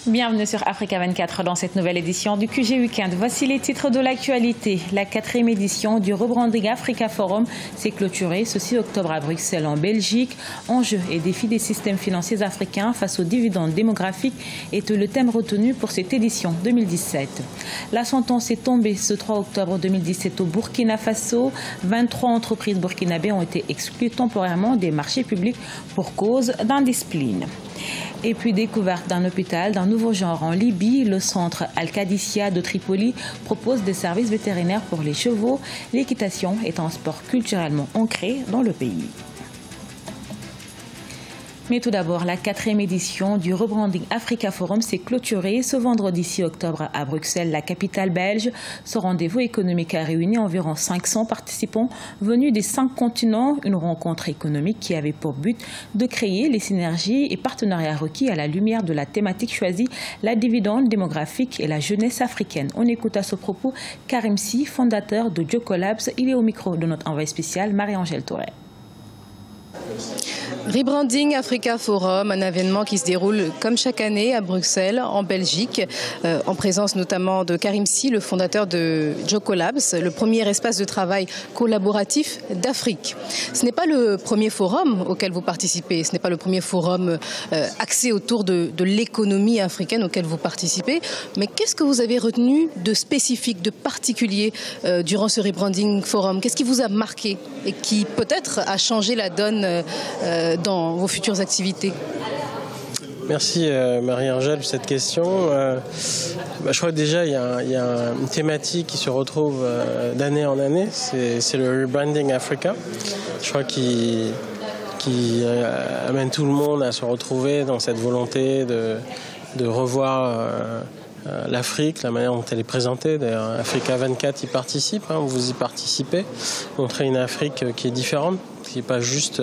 Bienvenue sur Africa 24 dans cette nouvelle édition du QG Weekend. Voici les titres de l'actualité. La 4e édition du Rebranding Africa Forum s'est clôturée ce 6 octobre à Bruxelles en Belgique. Enjeux et défis des systèmes financiers africains face aux dividendes démographiques est le thème retenu pour cette édition 2017. La sentence est tombée ce 3 octobre 2017 au Burkina Faso. 23 entreprises burkinabées ont été exclues temporairement des marchés publics pour cause d'indiscipline. Et puis découverte d'un hôpital d'un nouveau genre en Libye, le centre Al-Qadissia de Tripoli propose des services vétérinaires pour les chevaux. L'équitation est un sport culturellement ancré dans le pays. Mais tout d'abord, la 4e édition du Rebranding Africa Forum s'est clôturée ce vendredi 6 octobre à Bruxelles, la capitale belge. Ce rendez-vous économique a réuni environ 500 participants venus des 5 continents. Une rencontre économique qui avait pour but de créer les synergies et partenariats requis à la lumière de la thématique choisie, la dividende démographique et la jeunesse africaine. On écoute à ce propos Karim Sy, fondateur de Jocolabs. Il est au micro de notre envoyé spécial Marie-Angèle Touré. Rebranding Africa Forum, un événement qui se déroule comme chaque année à Bruxelles, en Belgique, en présence notamment de Karim Sy, le fondateur de Jocolabs, le premier espace de travail collaboratif d'Afrique. Ce n'est pas le premier forum auquel vous participez, ce n'est pas le premier forum axé autour de l'économie africaine auquel vous participez, mais qu'est-ce que vous avez retenu de spécifique, de particulier durant ce Rebranding Forum? Qu'est-ce qui vous a marqué et qui peut-être a changé la donne dans vos futures activités? Merci Marie-Angèle pour cette question. Je crois que déjà il y a une thématique qui se retrouve d'année en année, c'est le Rebranding Africa. Je crois qui amène tout le monde à se retrouver dans cette volonté de revoir l'Afrique, la manière dont elle est présentée. D'ailleurs, Africa 24 y participe, vous y participez. Montrer une Afrique qui est différente, qui n'est pas juste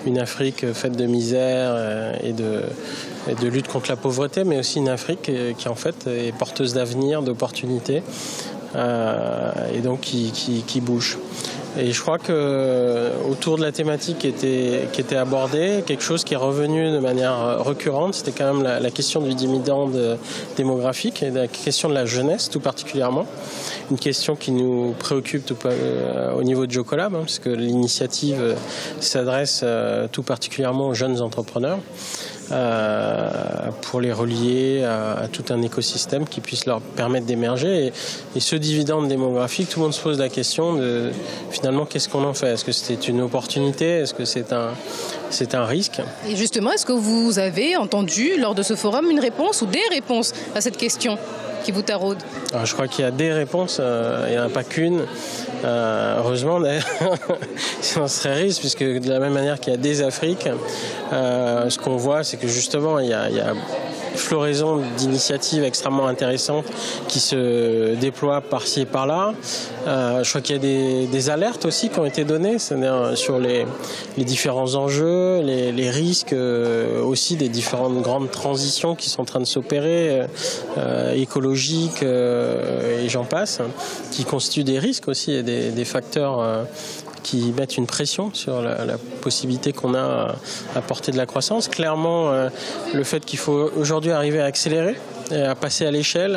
une Afrique faite de misère et de lutte contre la pauvreté, mais aussi une Afrique qui en fait est porteuse d'avenir, d'opportunités, et donc qui bouge. Et je crois que autour de la thématique qui était abordée, quelque chose qui est revenu de manière récurrente, c'était quand même la question du dividende démographique et la question de la jeunesse tout particulièrement. Une question qui nous préoccupe au niveau de Jocolabs, puisque l'initiative s'adresse tout particulièrement aux jeunes entrepreneurs. Pour les relier à tout un écosystème qui puisse leur permettre d'émerger. Et ce dividende démographique, tout le monde se pose la question de finalement qu'est-ce qu'on en fait? Est-ce que c'était une opportunité? Est-ce que c'est un risque? Et justement, est-ce que vous avez entendu lors de ce forum une réponse ou des réponses à cette question qui vous taraude? Alors, je crois qu'il y a des réponses, il n'y en a pas qu'une. Heureusement d'ailleurs, sinon ce serait risque, puisque de la même manière qu'il y a des Afriques, ce qu'on voit c'est que justement il y a floraison d'initiatives extrêmement intéressantes qui se déploient par-ci et par-là. Je crois qu'il y a des alertes aussi qui ont été données, c'est-à-dire sur les différents enjeux, les risques aussi des différentes grandes transitions qui sont en train de s'opérer, écologiques et j'en passe, qui constituent des risques aussi et des facteurs qui mettent une pression sur la possibilité qu'on a à porter de la croissance. Clairement, le fait qu'il faut aujourd'hui arriver à accélérer, à passer à l'échelle,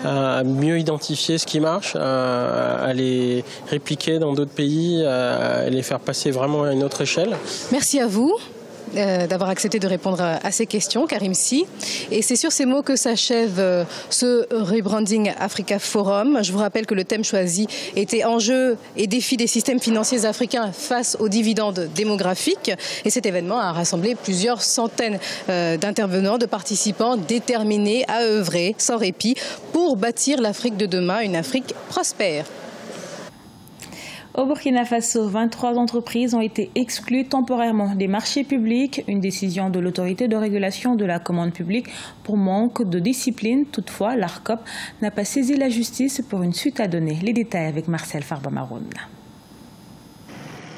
à mieux identifier ce qui marche, à les répliquer dans d'autres pays, à les faire passer vraiment à une autre échelle. Merci à vous d'avoir accepté de répondre à ces questions, Karim Sy. Et c'est sur ces mots que s'achève ce Rebranding Africa Forum. Je vous rappelle que le thème choisi était enjeux et défis des systèmes financiers africains face aux dividendes démographiques. Et cet événement a rassemblé plusieurs centaines d'intervenants, de participants déterminés à œuvrer sans répit pour bâtir l'Afrique de demain, une Afrique prospère. Au Burkina Faso, 23 entreprises ont été exclues temporairement des marchés publics, une décision de l'autorité de régulation de la commande publique pour manque de discipline. Toutefois, l'ARCOP n'a pas saisi la justice pour une suite à donner. Les détails avec Marcel Farba-Maroun.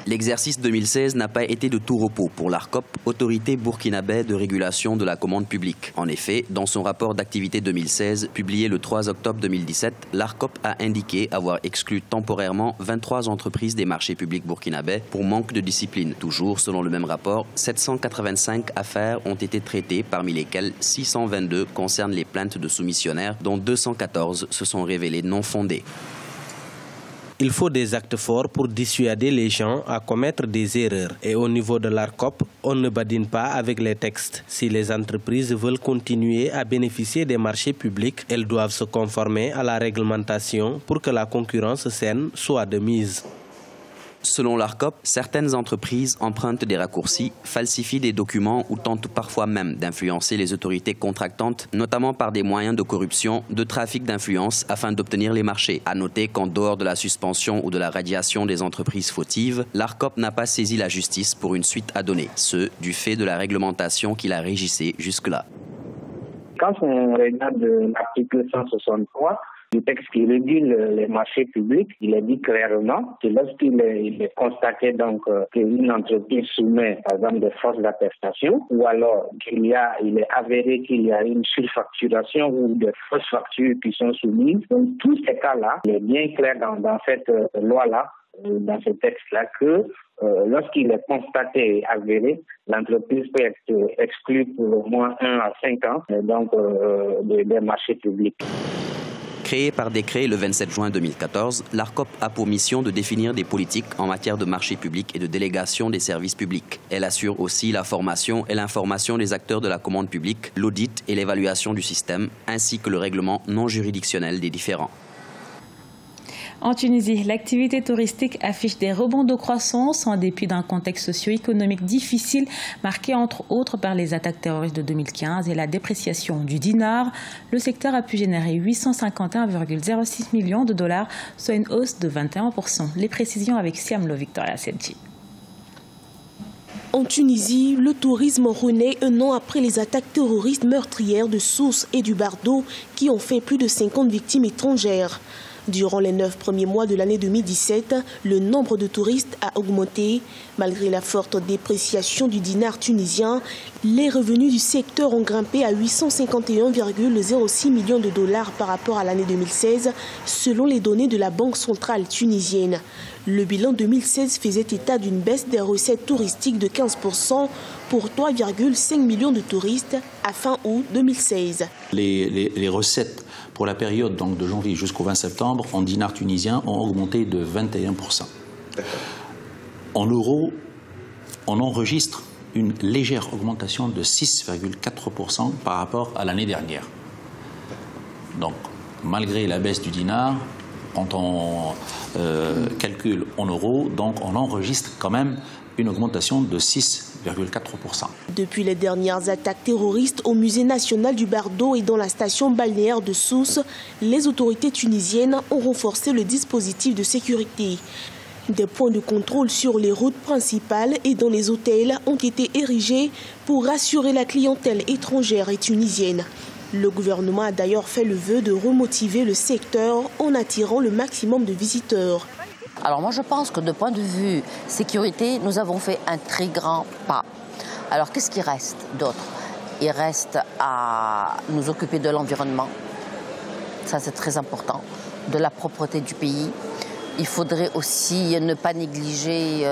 L'exercice 2016 n'a pas été de tout repos pour l'ARCOP, autorité burkinabé de régulation de la commande publique. En effet, dans son rapport d'activité 2016, publié le 3 octobre 2017, l'ARCOP a indiqué avoir exclu temporairement 23 entreprises des marchés publics burkinabés pour manque de discipline. Toujours selon le même rapport, 785 affaires ont été traitées, parmi lesquelles 622 concernent les plaintes de soumissionnaires, dont 214 se sont révélées non fondées. Il faut des actes forts pour dissuader les gens à commettre des erreurs. Et au niveau de l'ARCOP, on ne badine pas avec les textes. Si les entreprises veulent continuer à bénéficier des marchés publics, elles doivent se conformer à la réglementation pour que la concurrence saine soit de mise. Selon l'ARCOP, certaines entreprises empruntent des raccourcis, falsifient des documents ou tentent parfois même d'influencer les autorités contractantes, notamment par des moyens de corruption, de trafic d'influence afin d'obtenir les marchés. À noter qu'en dehors de la suspension ou de la radiation des entreprises fautives, l'ARCOP n'a pas saisi la justice pour une suite à donner, ce du fait de la réglementation qui la régissait jusque-là. Quand on regarde l'article 163, du texte qui régule les marchés publics, il est dit clairement que lorsqu'il est constaté donc qu'une entreprise soumet par exemple des fausses attestations ou alors il est avéré qu'il y a une surfacturation ou des fausses factures qui sont soumises. Donc tous ces cas-là, il est bien clair dans cette loi-là, dans ce texte-là, que lorsqu'il est constaté et avéré, l'entreprise peut être exclue pour au moins 1 à 5 ans des marchés publics. Créée par décret le 27 juin 2014, l'ARCOP a pour mission de définir des politiques en matière de marché public et de délégation des services publics. Elle assure aussi la formation et l'information des acteurs de la commande publique, l'audit et l'évaluation du système, ainsi que le règlement non juridictionnel des différends. En Tunisie, l'activité touristique affiche des rebonds de croissance en dépit d'un contexte socio-économique difficile marqué entre autres par les attaques terroristes de 2015 et la dépréciation du dinar. Le secteur a pu générer 851,06 millions de dollars, soit une hausse de 21%. Les précisions avec Siamlo Victoria Sedji. En Tunisie, le tourisme renaît un an après les attaques terroristes meurtrières de Sousse et du Bardo qui ont fait plus de 50 victimes étrangères. Durant les 9 premiers mois de l'année 2017, le nombre de touristes a augmenté. Malgré la forte dépréciation du dinar tunisien, les revenus du secteur ont grimpé à 851,06 millions de dollars par rapport à l'année 2016, selon les données de la Banque centrale tunisienne. Le bilan 2016 faisait état d'une baisse des recettes touristiques de 15% pour 3,5 millions de touristes à fin août 2016. Les recettes pour la période donc de janvier jusqu'au 20 septembre en dinars tunisiens ont augmenté de 21%. En euros, on enregistre une légère augmentation de 6,4% par rapport à l'année dernière. Donc, malgré la baisse du dinar, quand on calcule en euros, donc on enregistre quand même une augmentation de 6,4%. Depuis les dernières attaques terroristes au musée national du Bardo et dans la station balnéaire de Sousse, les autorités tunisiennes ont renforcé le dispositif de sécurité. Des points de contrôle sur les routes principales et dans les hôtels ont été érigés pour rassurer la clientèle étrangère et tunisienne. Le gouvernement a d'ailleurs fait le vœu de remotiver le secteur en attirant le maximum de visiteurs. Alors moi je pense que de point de vue sécurité, nous avons fait un très grand pas. Alors qu'est-ce qui reste d'autre? Il reste à nous occuper de l'environnement. Ça c'est très important. De la propreté du pays. Il faudrait aussi ne pas négliger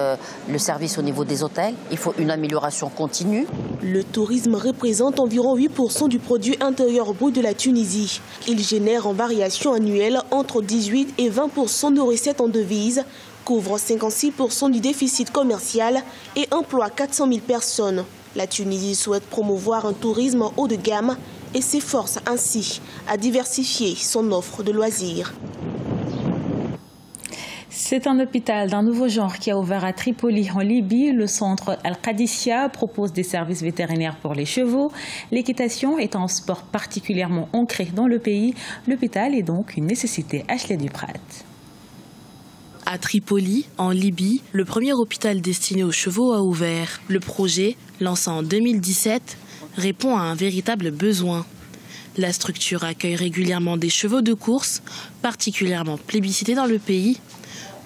le service au niveau des hôtels. Il faut une amélioration continue. Le tourisme représente environ 8% du produit intérieur brut de la Tunisie. Il génère en variation annuelle entre 18 et 20% de recettes en devises, couvre 56% du déficit commercial et emploie 400 000 personnes. La Tunisie souhaite promouvoir un tourisme haut de gamme et s'efforce ainsi à diversifier son offre de loisirs. C'est un hôpital d'un nouveau genre qui a ouvert à Tripoli, en Libye. Le centre Al-Qadissia propose des services vétérinaires pour les chevaux. L'équitation est un sport particulièrement ancré dans le pays. L'hôpital est donc une nécessité. Ashley Duprat. À Tripoli, en Libye, le premier hôpital destiné aux chevaux a ouvert. Le projet, lancé en 2017, répond à un véritable besoin. La structure accueille régulièrement des chevaux de course, particulièrement plébiscités dans le pays,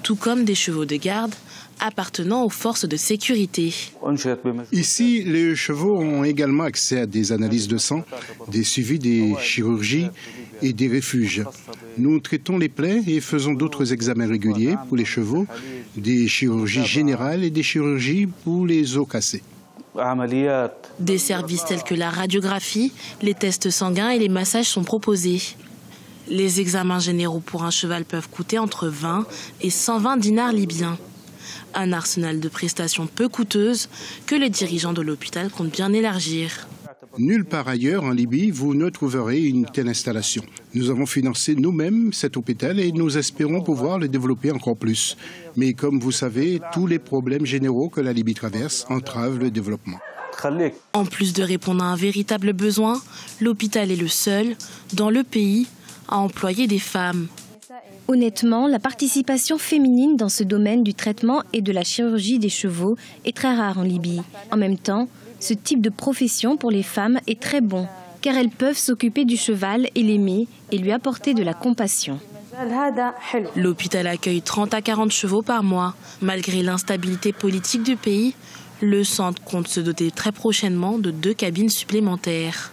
tout comme des chevaux de garde, appartenant aux forces de sécurité. Ici, les chevaux ont également accès à des analyses de sang, des suivis des chirurgies et des refuges. Nous traitons les plaies et faisons d'autres examens réguliers pour les chevaux, des chirurgies générales et des chirurgies pour les os cassés. Des services tels que la radiographie, les tests sanguins et les massages sont proposés. Les examens généraux pour un cheval peuvent coûter entre 20 et 120 dinars libyens. Un arsenal de prestations peu coûteuses que les dirigeants de l'hôpital comptent bien élargir. Nulle part ailleurs en Libye, vous ne trouverez une telle installation. Nous avons financé nous-mêmes cet hôpital et nous espérons pouvoir le développer encore plus. Mais comme vous savez, tous les problèmes généraux que la Libye traverse entravent le développement. En plus de répondre à un véritable besoin, l'hôpital est le seul, dans le pays, à employer des femmes. Honnêtement, la participation féminine dans ce domaine du traitement et de la chirurgie des chevaux est très rare en Libye. En même temps, ce type de profession pour les femmes est très bon, car elles peuvent s'occuper du cheval et l'aimer et lui apporter de la compassion. L'hôpital accueille 30 à 40 chevaux par mois. Malgré l'instabilité politique du pays, le centre compte se doter très prochainement de 2 cabines supplémentaires.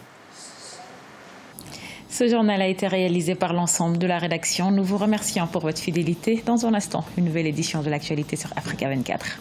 Ce journal a été réalisé par l'ensemble de la rédaction. Nous vous remercions pour votre fidélité. Dans un instant, une nouvelle édition de l'actualité sur Africa 24.